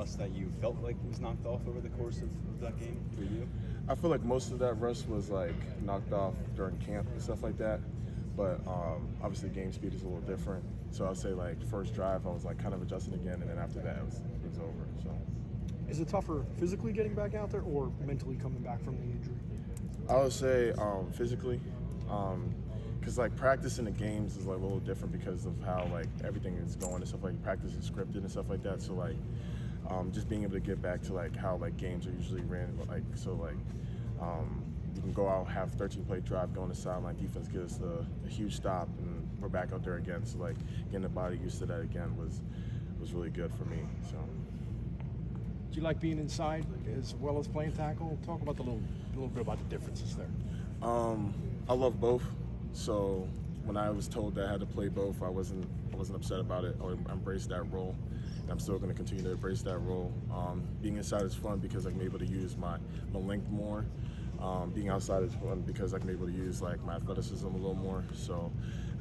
rust that you felt like was knocked off over the course of that game for you? I feel like most of that rust was like knocked off during camp and stuff like that. But obviously game speed is a little different. So I'll say like first drive I was like kind of adjusting again, and then after that it was over. So Is it tougher physically getting back out there or mentally coming back from the injury? I would say physically, because like practice in the games is like a little different because of how like everything is going and stuff, like practice is scripted and stuff like that. So like just being able to get back to like how like games are usually ran, like so like you can go out, have 13-play drive, go on the sideline, defense gives us a huge stop, and we're back out there again. So like getting the body used to that again was really good for me. So. Do you like being inside as well as playing tackle? Talk about a little bit about the differences there. I love both. So when I was told that I had to play both, I wasn't upset about it. I embraced that role, and I'm still going to continue to embrace that role. Being inside is fun because I'm able to use my length more. Being outside is fun because I can be able to use like my athleticism a little more. So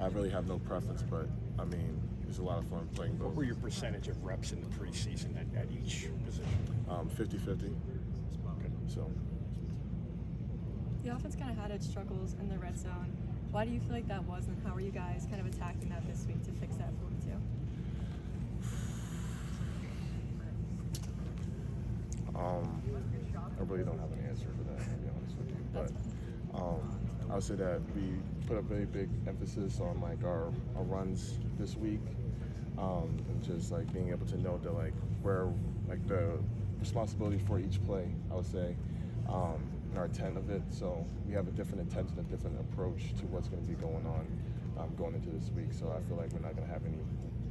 I really have no preference, but I mean, it's a lot of fun playing both. What were your percentage of reps in the preseason at each position? 50-50. Okay. So. The offense kind of had its struggles in the red zone. Why do you feel like that was, and how are you guys kind of attacking that this week to fix that for you? I really don't have an answer for that, to be honest with you. But I would say that we put a very big emphasis on like our runs this week, and just like being able to know that like where like the responsibility for each play, I would say, and our intent of it. So we have a different intent and a different approach to what's going to be going on going into this week. So I feel like we're not going to have any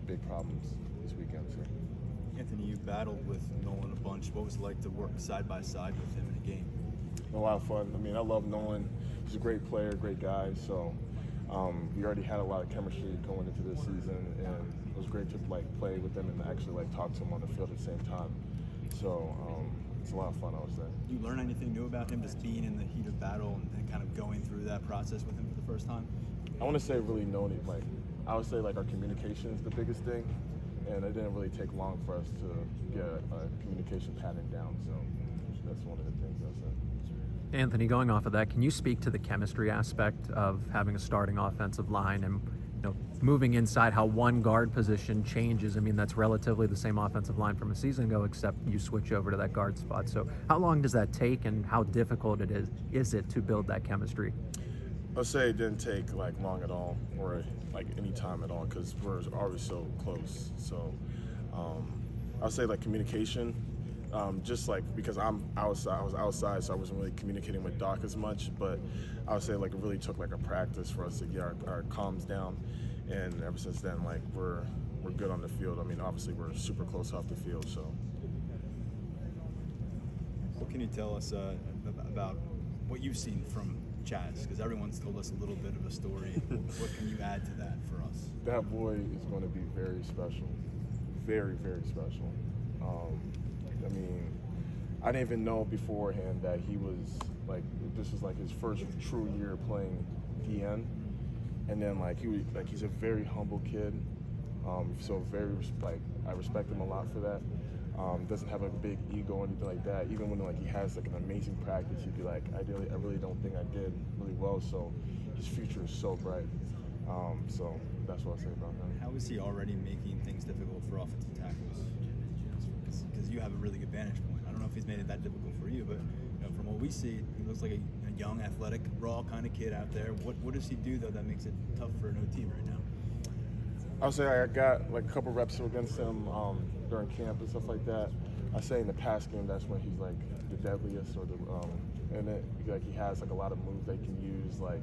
big problems this weekend. So. Anthony, you battled with Nolan a bunch. What was it like to work side by side with him in a game? A lot of fun. I mean, I love Nolan. He's a great player, great guy. So we already had a lot of chemistry going into this season, and it was great to like play with him and actually like talk to him on the field at the same time. So it's a lot of fun, I would say. You learn anything new about him just being in the heat of battle and kind of going through that process with him for the first time? I want to say really knowing it. Like I would say like our communication is the biggest thing, and it didn't really take long for us to get a communication pattern down. So that's one of the things I said. Anthony, going off of that, can you speak to the chemistry aspect of having a starting offensive line and moving inside, how one guard position changes? I mean, that's relatively the same offensive line from a season ago, except you switch over to that guard spot. So how long does that take, and how difficult is it to build that chemistry? I'll say it didn't take like long at all, or like any time at all, because we're always so close. So I'll say like communication. Just like because I was outside, so I wasn't really communicating with Doc as much. But I would say like it really took like a practice for us to get our comms down, and ever since then, like we're good on the field. I mean, obviously we're super close off the field. So, what can you tell us about what you've seen from Chaz? Because everyone's told us a little bit of a story. What can you add to that for us? That boy is going to be very special, very, very special. I mean, I didn't even know beforehand that he was like, this was like his first true year playing DN, and then like he's a very humble kid, so very like I respect him a lot for that. Doesn't have a big ego or anything like that. Even when like he has like an amazing practice, he'd be like, I really don't think I did really well. So his future is so bright. So that's what I say about him. How is he already making things difficult for offensive tackles? Because you have a really good vantage point. I don't know if he's made it that difficult for you, but from what we see, he looks like a young, athletic, raw kind of kid out there. What does he do though that makes it tough for an OT right now? I'll say I got like a couple reps against him during camp and stuff like that. I say in the pass game, that's when he's like the deadliest, or and it, like he has like a lot of moves they can use. Like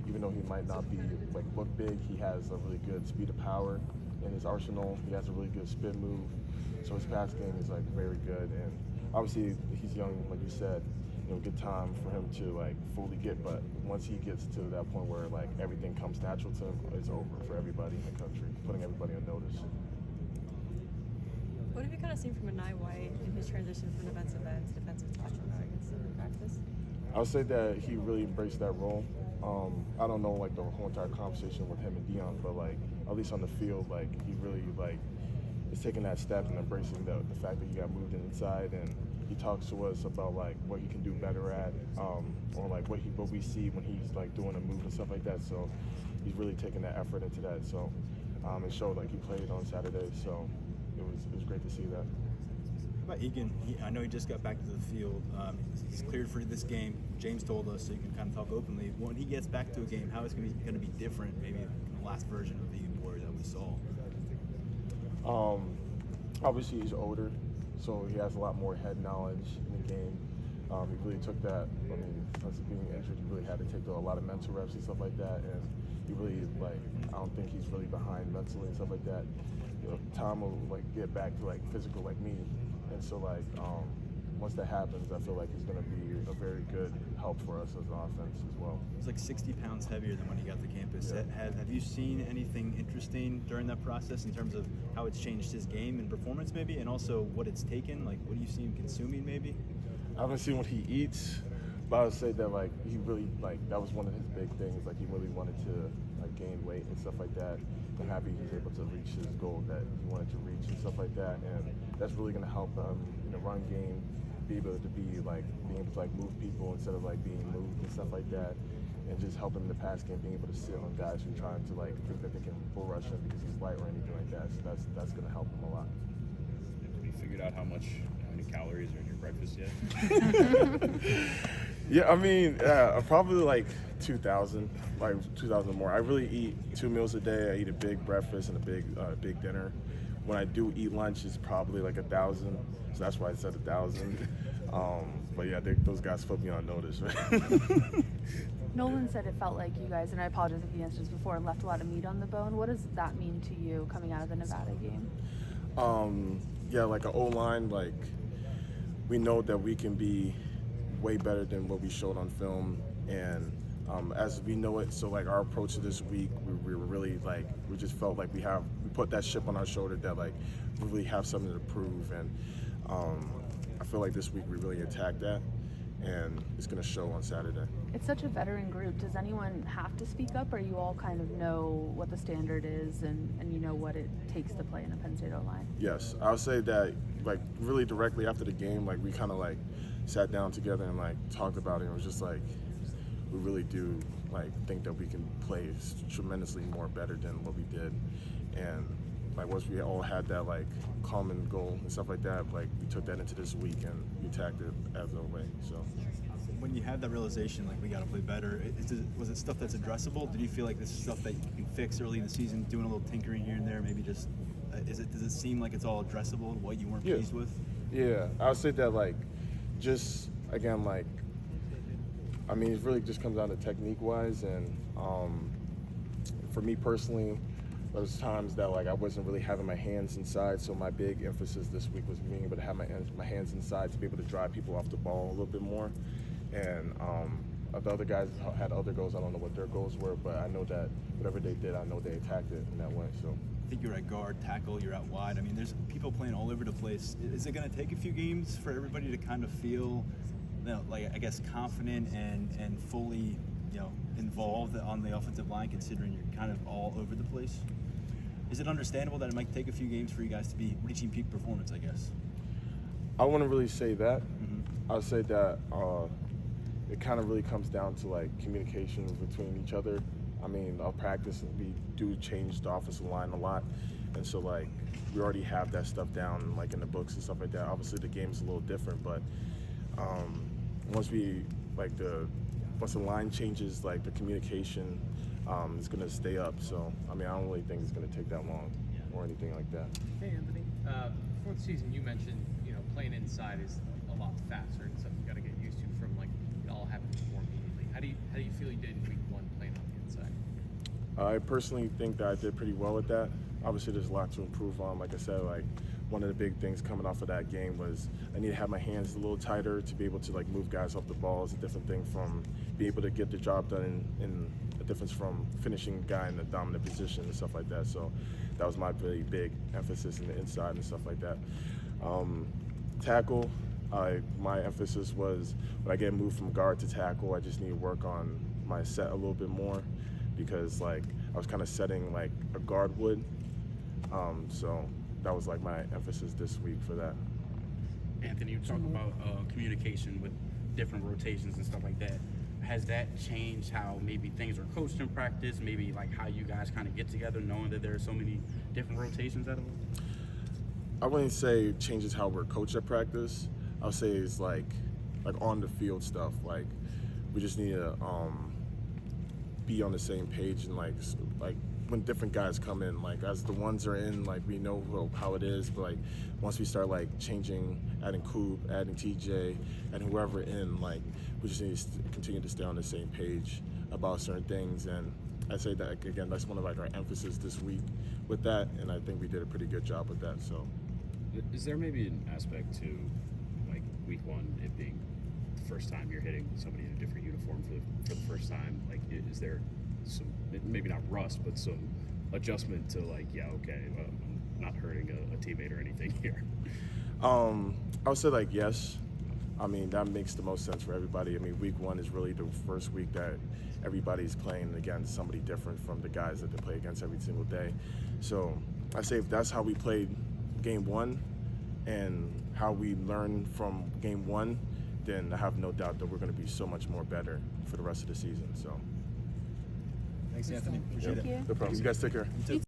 even though he might not be like look big, he has a really good speed of power in his arsenal. He has a really good spin move. So his pass game is like very good, and obviously he's young, like you said. Good time for him to like fully get. But once he gets to that point where like everything comes natural to him, it's over for everybody in the country, putting everybody on notice. What have you kind of seen from Nittany White in his transition from defensive end to defensive tackle in practice? I would say that he really embraced that role. I don't know like the whole entire conversation with him and Dion, but like at least on the field, like he really like is taking that step and embracing the fact that he got moved inside, and he talks to us about like what he can do better at, or like what we see when he's like doing a move and stuff like that. So he's really taking that effort into that. So it showed like he played on Saturday. So it was great to see that. How about Egan? I know he just got back to the field. He's cleared for this game. James told us, so you can kind of talk openly. When he gets back to a game, how is it going to be different, maybe from the last version of the Egan Warrior that we saw? Obviously he's older, so he has a lot more head knowledge in the game. He really took that. I mean, since being injured, he really had to take a lot of mental reps and stuff like that. And he really I don't think he's really behind mentally and stuff like that. You know, Tom will like get back to like physical like me, and so like once that happens, I feel like he's going to be a very good help for us as an offense as well. He's like 60 pounds heavier than when he got to campus. Yeah. Have you seen anything interesting during that process in terms of how it's changed his game and performance maybe, and also what it's taken? Like, what do you see him consuming maybe? I haven't seen what he eats, but I would say that like he really like that was one of his big things. Like he really wanted to like gain weight and stuff like that. I'm happy he's able to reach his goal that he wanted to reach and stuff like that, and that's really going to help him in the run game. Be able to being able to like move people instead of like being moved and stuff like that, and just help him in the pass game, being able to sit on guys who are trying to like think that they can bull rush him because he's light or anything like that. So that's going to help him a lot. Have you figured out how many calories are in your breakfast yet? Yeah, I mean, probably like 2,000, like 2,000 more. I really eat 2 meals a day. I eat a big breakfast and a big dinner. When I do eat lunch, it's probably like 1,000. So that's why I said 1,000. But yeah, those guys put me on notice. Right? Nolan said it felt like you guys, and I apologize if you answered this before, left a lot of meat on the bone. What does that mean to you coming out of the Nevada game? Yeah, like an O-line, like we know that we can be way better than what we showed on film, and as we know it, so like our approach to this week, we were really like, we just felt like we put that chip on our shoulder that like we really have something to prove, and I feel like this week we really attacked that, and it's going to show on Saturday. It's such a veteran group. Does anyone have to speak up, or you all kind of know what the standard is and you know what it takes to play in the Penn State O-line? Yes, I would say that like really directly after the game, like we kind of like sat down together and like talked about it, and it was just like, we really do like think that we can play tremendously more better than what we did, and like once we all had that like common goal and stuff like that, like we took that into this week and we attacked it as a way. So when you had that realization, like we got to play better, was it stuff that's addressable? Did you feel like this is stuff that you can fix early in the season, doing a little tinkering here and there, maybe just does it seem like it's all addressable, what you weren't pleased with? Yeah, I would say that like just again like, I mean, it really just comes down to technique wise, and for me personally, there was times that like I wasn't really having my hands inside, so my big emphasis this week was being able to have my hands inside to be able to drive people off the ball a little bit more. And the other guys had other goals. I don't know what their goals were, but I know that whatever they did, I know they attacked it in that way. So I think you're at guard, tackle, you're out wide. I mean, there's people playing all over the place. Is it going to take a few games for everybody to kind of feel, you know, like I guess confident and fully, you know, involved on the offensive line, considering you're kind of all over the place? Is it understandable that it might take a few games for you guys to be reaching peak performance, I guess? I wouldn't really say that. I would say that it kind of really comes down to like communication between each other. I mean, our practice, we do change the offensive line a lot, and so like we already have that stuff down like in the books and stuff like that. Obviously the game's a little different, but once the line changes, like the communication is going to stay up. So I mean, I don't really think it's going to take that long or anything like that. Hey Anthony, before the season you mentioned, you know, playing inside is a lot faster and something you got to get used to from like it all happening more immediately. How do you feel you did in week 1 playing on the inside? I personally think that I did pretty well with that. Obviously there's a lot to improve on. Like I said, like one of the big things coming off of that game was I need to have my hands a little tighter to be able to like move guys off the ball. It's a different thing from being able to get the job done in a difference from finishing a guy in a dominant position and stuff like that. So that was my really big emphasis in the inside and stuff like that. Tackle, my emphasis was when I get moved from guard to tackle, I just need to work on my set a little bit more, because like I was kind of setting like a guard would. So that was like my emphasis this week for that. Anthony, you talk about communication with different rotations and stuff like that. Has that changed how maybe things are coached in practice? Maybe like how you guys kind of get together, knowing that there are so many different rotations at all? I wouldn't say it changes how we're coached at practice. I would say it's like on the field stuff. Like we just need to be on the same page, and like when different guys come in, like as the ones are in, like we know how it is, but like once we start like changing, adding Coop, adding TJ, and whoever in, like we just need to continue to stay on the same page about certain things. And I say that again, that's one of like our emphasis this week with that, and I think we did a pretty good job with that. So Is there maybe an aspect to like week one, it being the first time you're hitting somebody in a different uniform for the first time? Like, is there some, maybe not rust, but some adjustment to like, yeah, okay, I'm not hurting a teammate or anything here? I would say like yes. I mean, that makes the most sense for everybody. I mean, week one is really the first week that everybody's playing against somebody different from the guys that they play against every single day. So I say if that's how we played game one and how we learn from game one, then I have no doubt that we're going to be so much more better for the rest of the season. So Thanks, Anthony. Appreciate Thank it. you. no problem. You guys take care. You too.